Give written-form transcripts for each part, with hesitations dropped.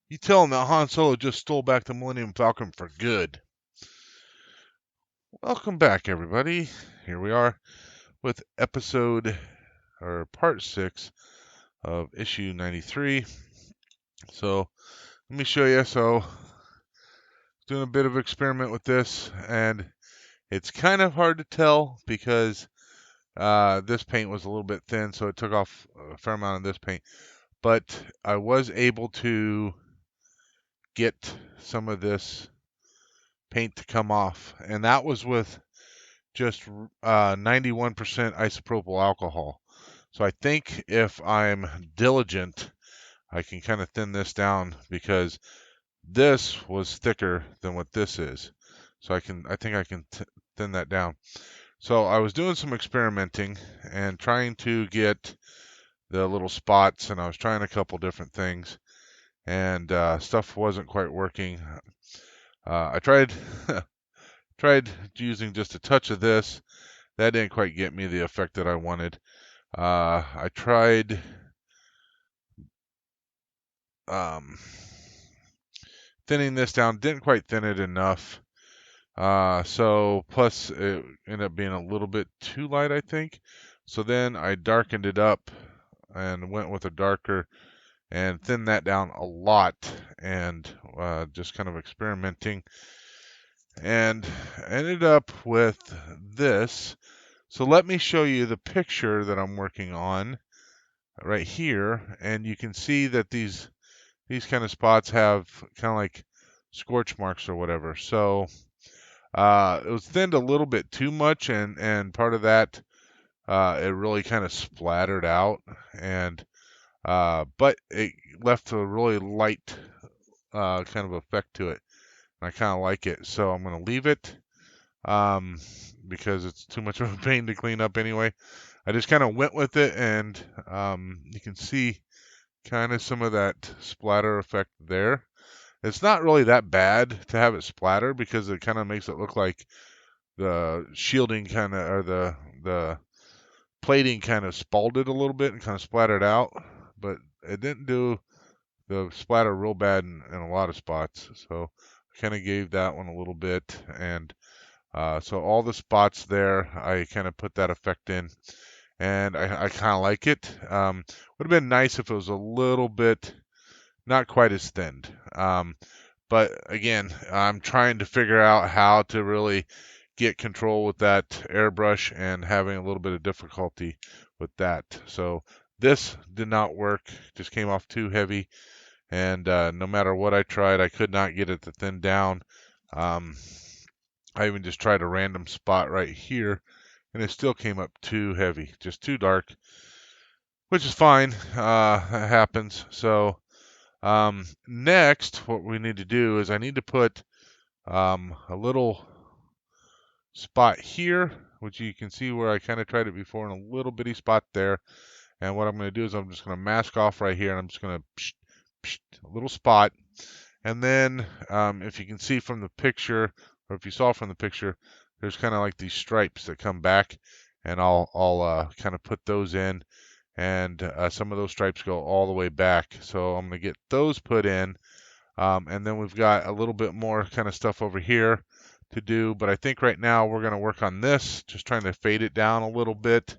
You tell him that Han Solo just stole back the Millennium Falcon for good. Welcome back, everybody. Here we are with part 6 of issue 93. So let me show you. So doing a bit of experiment with this, and it's kind of hard to tell because this paint was a little bit thin, so it took off a fair amount of this paint. But I was able to get some of this paint to come off, and that was with just 91% isopropyl alcohol. So I think if I'm diligent, I can kind of thin this down because this was thicker than what this is. So I think I can thin that down. So I was doing some experimenting and trying to get the little spots, and I was trying a couple different things, and stuff wasn't quite working. I tried tried using just a touch of this. That didn't quite get me the effect that I wanted. I tried thinning this down, didn't quite thin it enough. So plus it ended up being a little bit too light, I think. So then I darkened it up and went with a darker and thinned that down a lot, and just kind of experimenting, and ended up with this. So let me show you the picture that I'm working on right here, and you can see that these kind of spots have kind of like scorch marks or whatever. So it was thinned a little bit too much, and part of that it really kind of splattered out, and but it left a really light kind of effect to it. And I kind of like it, so I'm going to leave it because it's too much of a pain to clean up anyway. I just kind of went with it, and you can see kind of some of that splatter effect there. It's not really that bad to have it splatter because it kind of makes it look like the shielding kind of, or the plating kind of spalded a little bit and kind of splattered out, but it didn't do the splatter real bad in a lot of spots. So I kind of gave that one a little bit, and so all the spots there, I kind of put that effect in, and I kind of like it. Would have been nice if it was a little bit, not quite as thinned. But again, I'm trying to figure out how to really get control with that airbrush, and having a little bit of difficulty with that. So this did not work, just came off too heavy, and no matter what I tried, I could not get it to thin down. I even just tried a random spot right here, and it still came up too heavy, just too dark, which is fine. It happens. So next, what we need to do is I need to put a little spot here, which you can see where I kind of tried it before, in a little bitty spot there. And what I'm going to do is I'm just going to mask off right here, and I'm just going to a little spot. And then if you can see from the picture, or if you saw from the picture, there's kind of like these stripes that come back, and I'll kind of put those in, and some of those stripes go all the way back. So I'm going to get those put in, and then we've got a little bit more kind of stuff over here to do. But I think right now we're going to work on this, just trying to fade it down a little bit.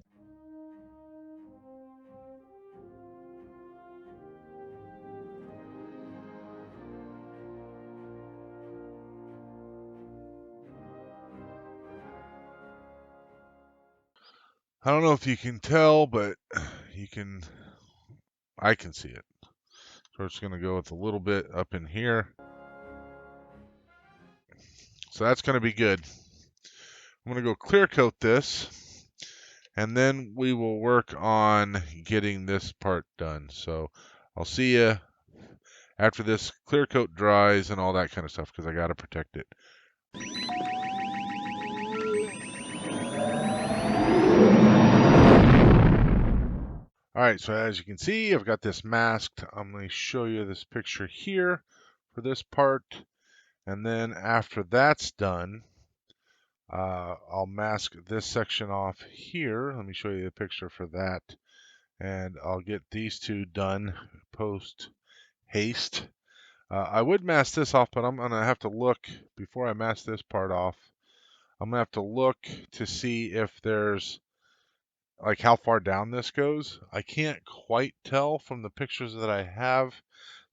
I don't know if you can tell, but I can see it. So we're just going to go with a little bit up in here. So that's going to be good. I'm going to go clear coat this, and then we will work on getting this part done. So I'll see you after this clear coat dries and all that kind of stuff, because I got to protect it. All right, so as you can see, I've got this masked. I'm going to show you this picture here for this part, and then after that's done, I'll mask this section off here. Let me show you the picture for that, and I'll get these two done post haste. I would mask this off, but I'm going to have to look before I mask this part off. I'm going to have to look to see if there's like how far down this goes. I can't quite tell from the pictures that I have.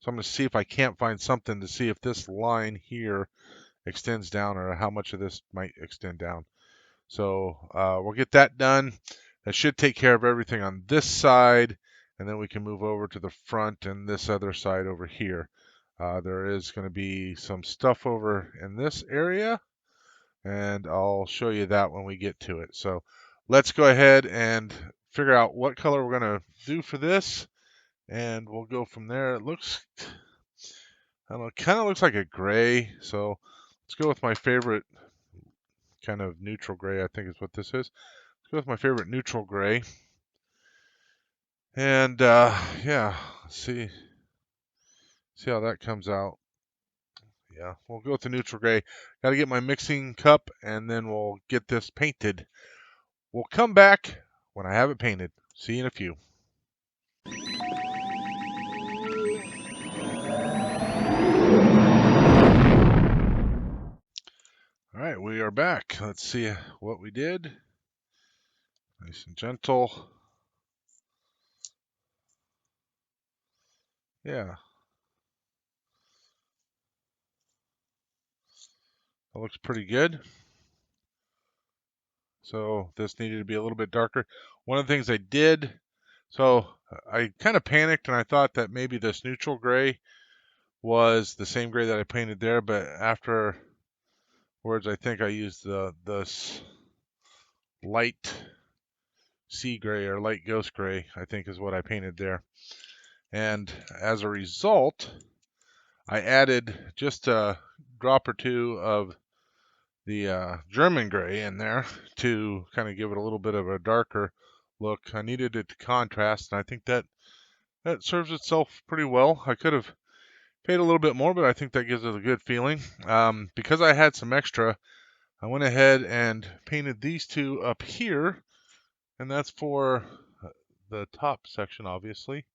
So I'm going to see if I can't find something to see if this line here extends down or how much of this might extend down. So we'll get that done. That should take care of everything on this side, and then we can move over to the front and this other side over here. There is going to be some stuff over in this area, and I'll show you that when we get to it. So let's go ahead and figure out what color we're going to do for this, and we'll go from there. It looks, I don't know, kind of looks like a gray, so let's go with my favorite kind of neutral gray, I think is what this is. Let's go with my favorite neutral gray. And yeah, see how that comes out. Yeah, we'll go with the neutral gray. Got to get my mixing cup, and then we'll get this painted. We'll come back when I have it painted. See you in a few. All right, we are back. Let's see what we did. Nice and gentle. Yeah, that looks pretty good. So this needed to be a little bit darker. One of the things I did, so I kind of panicked and I thought that maybe this neutral gray was the same gray that I painted there, but afterwards I think I used this light sea gray or light ghost gray, I think is what I painted there. And as a result, I added just a drop or two of the German gray in there to kind of give it a little bit of a darker look. I needed it to contrast, and I think that serves itself pretty well. I could have paid a little bit more, but I think that gives it a good feeling. Because I had some extra, I went ahead and painted these two up here, and that's for the top section, obviously.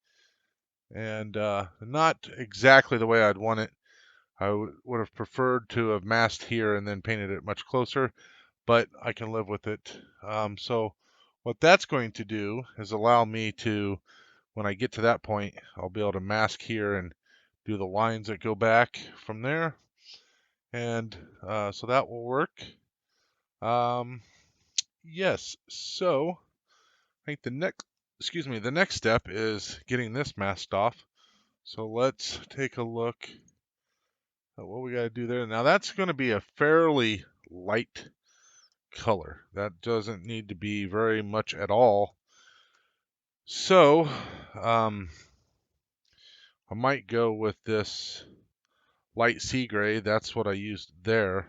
And not exactly the way I'd want it. I would have preferred to have masked here and then painted it much closer, but I can live with it. So what that's going to do is allow me to, when I get to that point, I'll be able to mask here and do the lines that go back from there. And so that will work. Yes, so I think the next step is getting this masked off. So let's take a look at what we got to do there. Now that's going to be a fairly light color. That doesn't need to be very much at all. So I might go with this light sea gray. That's what I used there.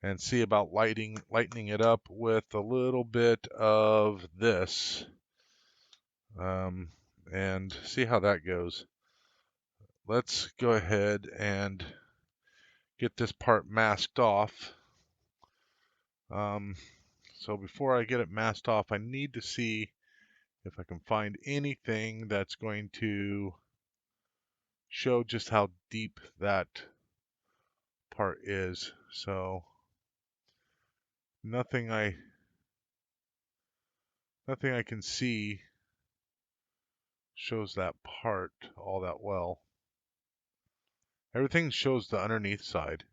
And see about lightening it up with a little bit of this. And see how that goes. Let's go ahead and get this part masked off. So before I get it masked off, I need to see if I can find anything that's going to show just how deep that part is. So nothing I can see shows that part all that well. Everything shows the underneath side,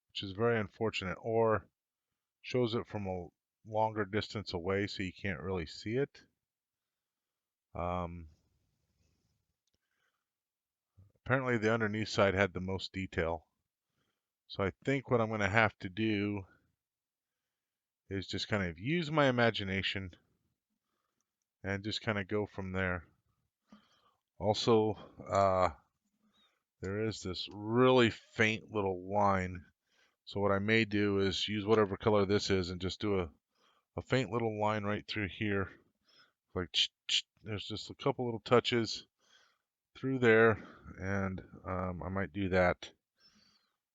which is very unfortunate, or shows it from a longer distance away so you can't really see it. Apparently the underneath side had the most detail. So I think what I'm going to have to do is just kind of use my imagination and just kind of go from there. Also, there is this really faint little line. So what I may do is use whatever color this is and just do a faint little line right through here. Like there's just a couple little touches through there, and I might do that.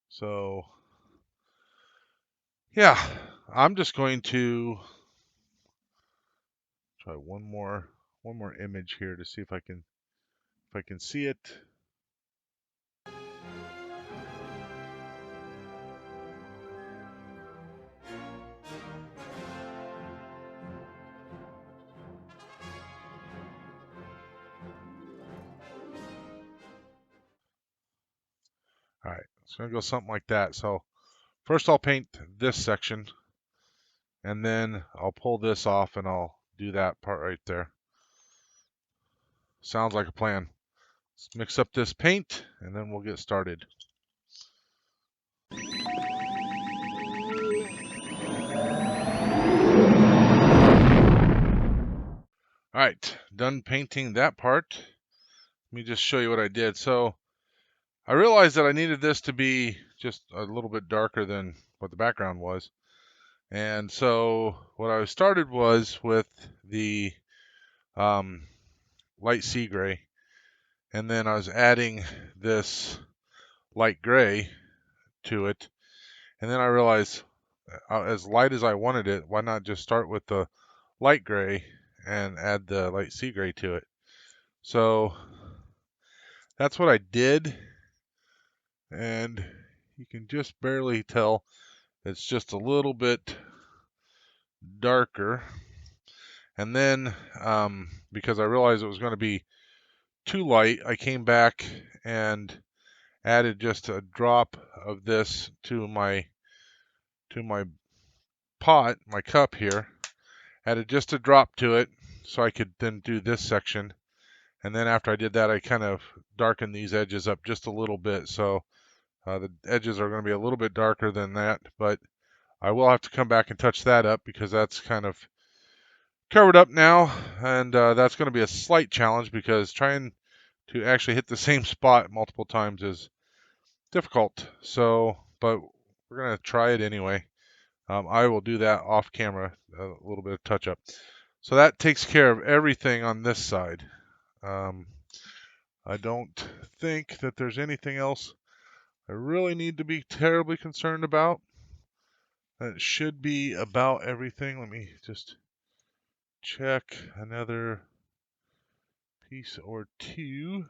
So yeah, I'm just going to try one more image here to see if I can see it. All right, it's going to go something like that. So first I'll paint this section, and then I'll pull this off and I'll do that part right there. Sounds like a plan. Let's mix up this paint and then we'll get started. All right, done painting that part. Let me just show you what I did. So I realized that I needed this to be just a little bit darker than what the background was. And so what I started was with the light sea gray, and then I was adding this light gray to it. And then I realized, as light as I wanted it, why not just start with the light gray and add the light sea gray to it? So that's what I did, and you can just barely tell it's just a little bit darker. And then because I realized it was going to be too light, I came back and added just a drop of this to my pot, my cup here. Added just a drop to it so I could then do this section. And then after I did that, I kind of darkened these edges up just a little bit. So the edges are going to be a little bit darker than that, but I will have to come back and touch that up because that's kind of covered up now. And that's going to be a slight challenge because trying to actually hit the same spot multiple times is difficult. So, but we're going to try it anyway. I will do that off camera, a little bit of touch up. So that takes care of everything on this side. I don't think that there's anything else I really need to be terribly concerned about. That should be about everything. Let me just check another piece or two.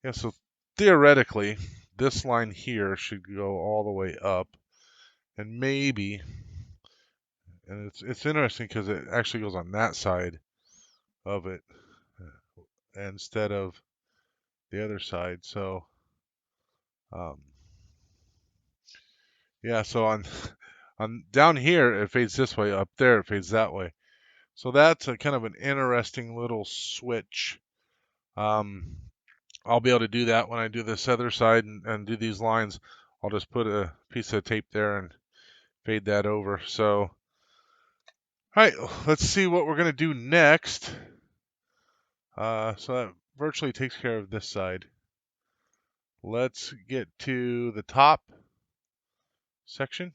Yeah, so theoretically, this line here should go all the way up, and maybe, and it's interesting because it actually goes on that side of it instead of the other side. So, yeah, so on down here it fades this way, up there it fades that way. So that's a kind of an interesting little switch. I'll be able to do that when I do this other side and do these lines. I'll just put a piece of tape there and fade that over. So, all right, let's see what we're going to do next. So that virtually takes care of this side. Let's get to the top section.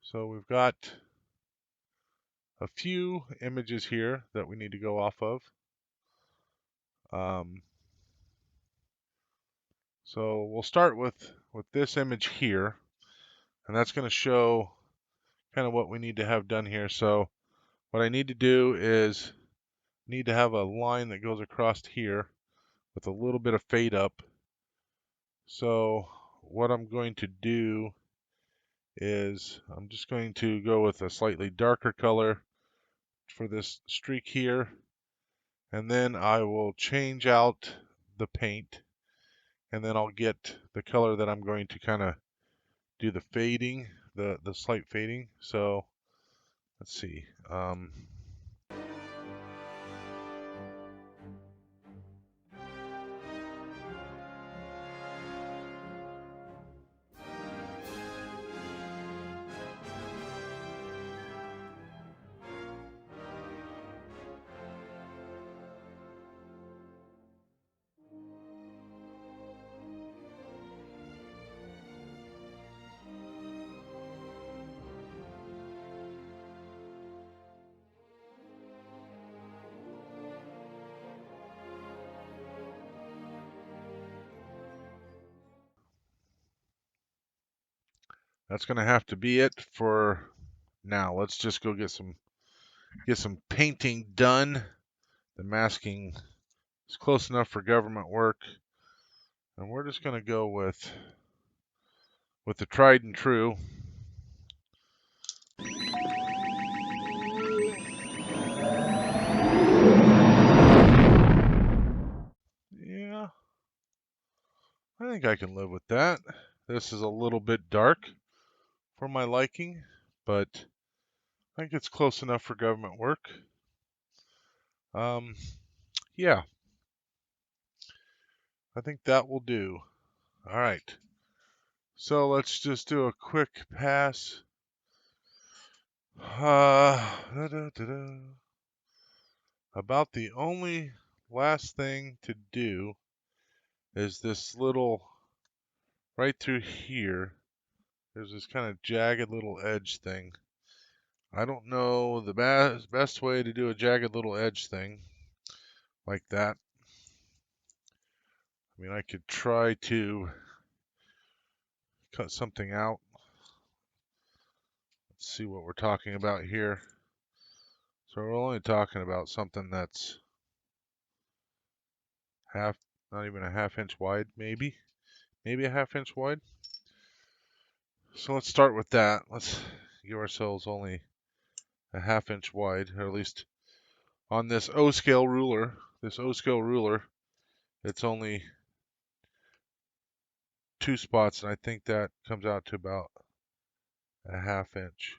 So we've got a few images here that we need to go off of. So we'll start with this image here, and that's going to show kind of what we need to have done here. So what I need to do is need to have a line that goes across here with a little bit of fade up. So what I'm going to do is I'm just going to go with a slightly darker color for this streak here, and then I will change out the paint, and then I'll get the color that I'm going to kind of do the fading, the slight fading. So let's see. That's going to have to be it for now. Let's just go get some painting done. The masking is close enough for government work, and we're just going to go with the tried and true. think I can live with that. This is a little bit dark for my liking, but I think it's close enough for government work. Yeah, I think that will do. All right. So let's just do a quick pass. About the only last thing to do is this little, right through here, there's this kind of jagged little edge thing. I don't know the best way to do a jagged little edge thing like that. I mean, I could try to cut something out. Let's see what we're talking about here. So we're only talking about something that's not even a half-inch wide, maybe a half-inch wide. So let's start with that. Let's give ourselves only a half-inch wide, or at least on this O-scale ruler. This O-scale ruler, it's only 2 spots, and I think that comes out to about a half-inch.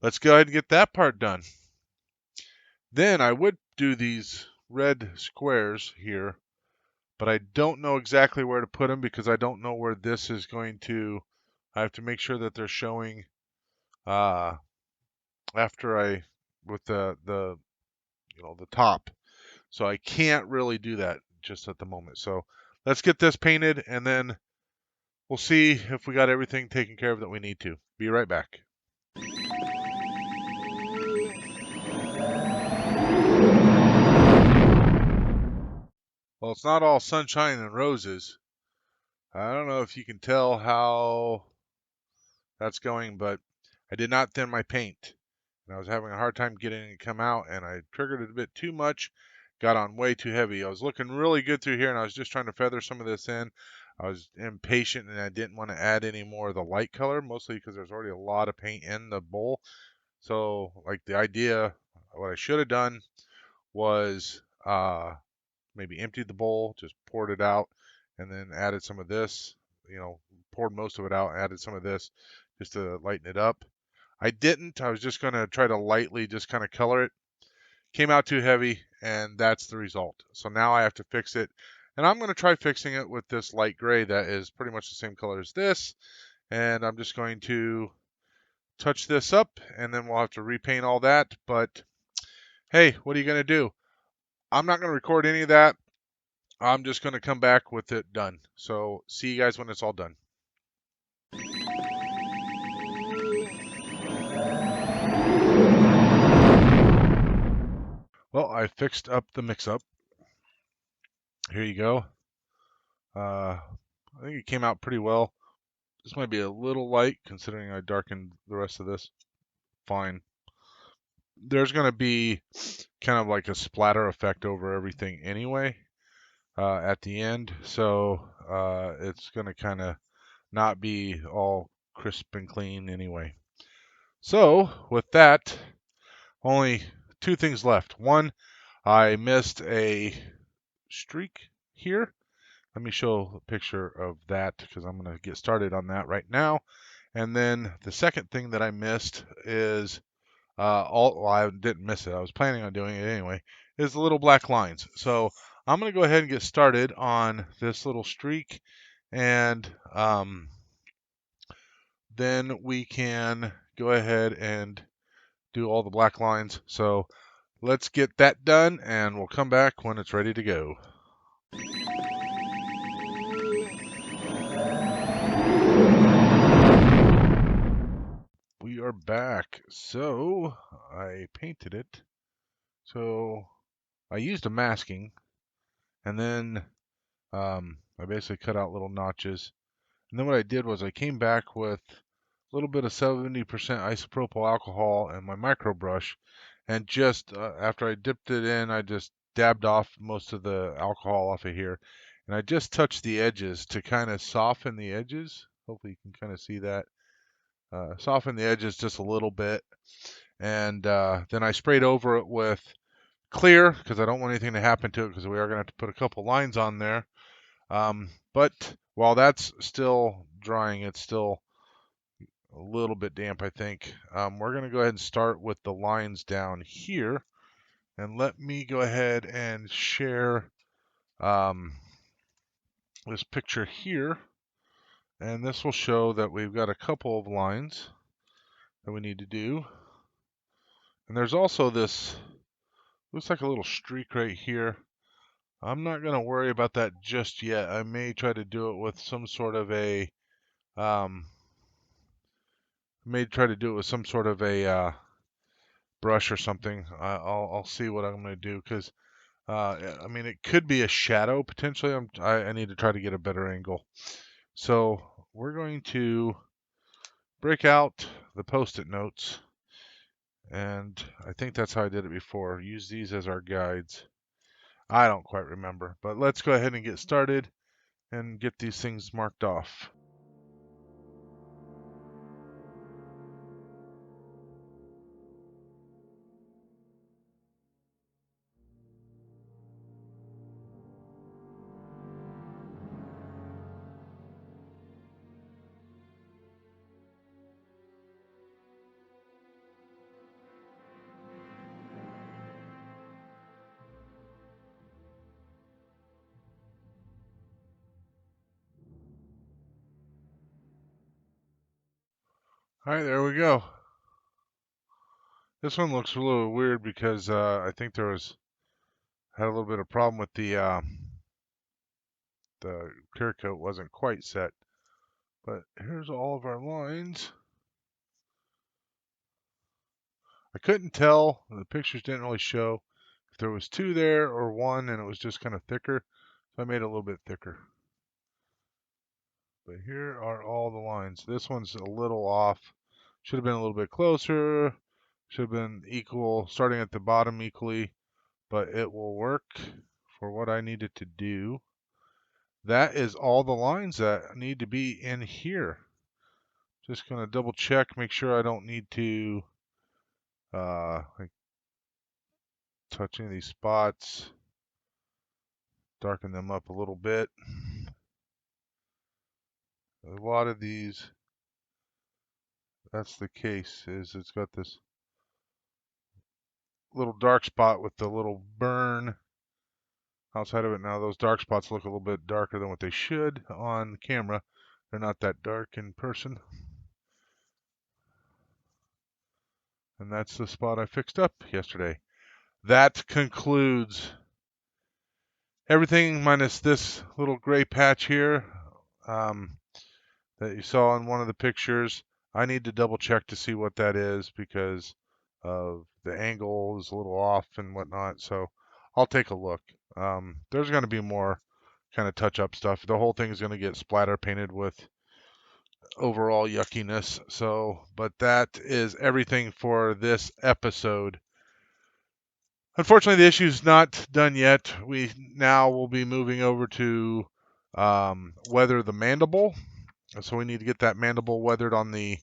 Let's go ahead and get that part done. Then I would do these red squares here, but I don't know exactly where to put them because I don't know where this is going to. I have to make sure that they're showing after with the the top. So I can't really do that just at the moment. So let's get this painted and then we'll see if we got everything taken care of that we need to. Be right back. Well, it's not all sunshine and roses. I don't know if you can tell how that's going, but I did not thin my paint. And I was having a hard time getting it to come out, and I triggered it a bit too much, got on way too heavy. I was looking really good through here, and I was just trying to feather some of this in. I was impatient, and I didn't want to add any more of the light color, mostly because there's already a lot of paint in the bowl. So, like, the idea, what I should have done was maybe emptied the bowl, just poured it out, and then added some of this, poured most of it out, added some of this just to lighten it up. I didn't. I was just going to try to lightly just kind of color it. Came out too heavy, and that's the result. So now I have to fix it. And I'm going to try fixing it with this light gray that is pretty much the same color as this. And I'm just going to touch this up, and then we'll have to repaint all that. But hey, what are you going to do? I'm not going to record any of that. I'm just going to come back with it done. So see you guys when it's all done. Well, I fixed up the mix-up. Here you go. I think it came out pretty well. This might be a little light considering I darkened the rest of this. Fine. There's going to be kind of like a splatter effect over everything anyway at the end. So it's going to kind of not be all crisp and clean anyway. So with that, only 2 things left. One, I missed a streak here. Let me show a picture of that because I'm going to get started on that right now. And then the second thing that I missed is well, I didn't miss it. I was planning on doing it anyway. Is the little black lines. So I'm going to go ahead and get started on this little streak, and then we can go ahead and do all the black lines. So let's get that done, and we'll come back when it's ready to go. We are back. So I painted it. So I used a masking, and then I basically cut out little notches. And then what I did was I came back with a little bit of 70% isopropyl alcohol and my micro brush, and just after I dipped it in, I just dabbed off most of the alcohol off of here, and I just touched the edges to kind of soften the edges. Hopefully you can kind of see that. Soften the edges just a little bit, and then I sprayed over it with clear because I don't want anything to happen to it, because we are going to have to put a couple lines on there. But while that's still drying, it's still a little bit damp, I think. We're going to go ahead and start with the lines down here. And let me go ahead and share this picture here. And this will show that we've got a couple of lines that we need to do. And there's also this, looks like a little streak right here. I'm not going to worry about that just yet. I may try to do it with some sort of a, brush or something. I'll see what I'm going to do, because I mean, it could be a shadow potentially. I need to try to get a better angle. So we're going to break out the Post-it notes, and I think that's how I did it before. Use these as our guides. I don't quite remember, but let's go ahead and get started and get these things marked off. All right, there we go. This one looks a little weird because I think had a little bit of problem with the clear coat wasn't quite set. But here's all of our lines. I couldn't tell, the pictures didn't really show if there was two there or one, and it was just kind of thicker. So I made it a little bit thicker. But here are all the lines. This one's a little off. Should have been a little bit closer. Should have been equal, starting at the bottom equally, but it will work for what I needed to do. That is all the lines that need to be in here. Just going to double check, make sure I don't need to like touch any of these spots. Darken them up a little bit. A lot of these, that's the case, is it's got this little dark spot with the little burn outside of it. Now those dark spots look a little bit darker than what they should on camera. They're not that dark in person. And that's the spot I fixed up yesterday. That concludes everything minus this little gray patch here that you saw in one of the pictures. I need to double check to see what that is, because of the angle is a little off and whatnot. So I'll take a look. There's going to be more kind of touch up stuff. The whole thing is going to get splatter painted with overall yuckiness. So, but that is everything for this episode. Unfortunately, the issue is not done yet. We now will be moving over to weather the mandible. So we need to get that mandible weathered on the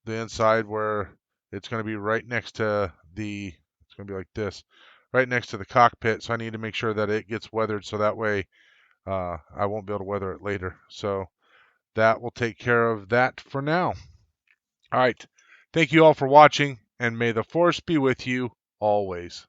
inside, where it's going to be right next to it's going to be like this, right next to the cockpit. So I need to make sure that it gets weathered, so that way I won't be able to weather it later. So that will take care of that for now. All right. Thank you all for watching, and may the force be with you always.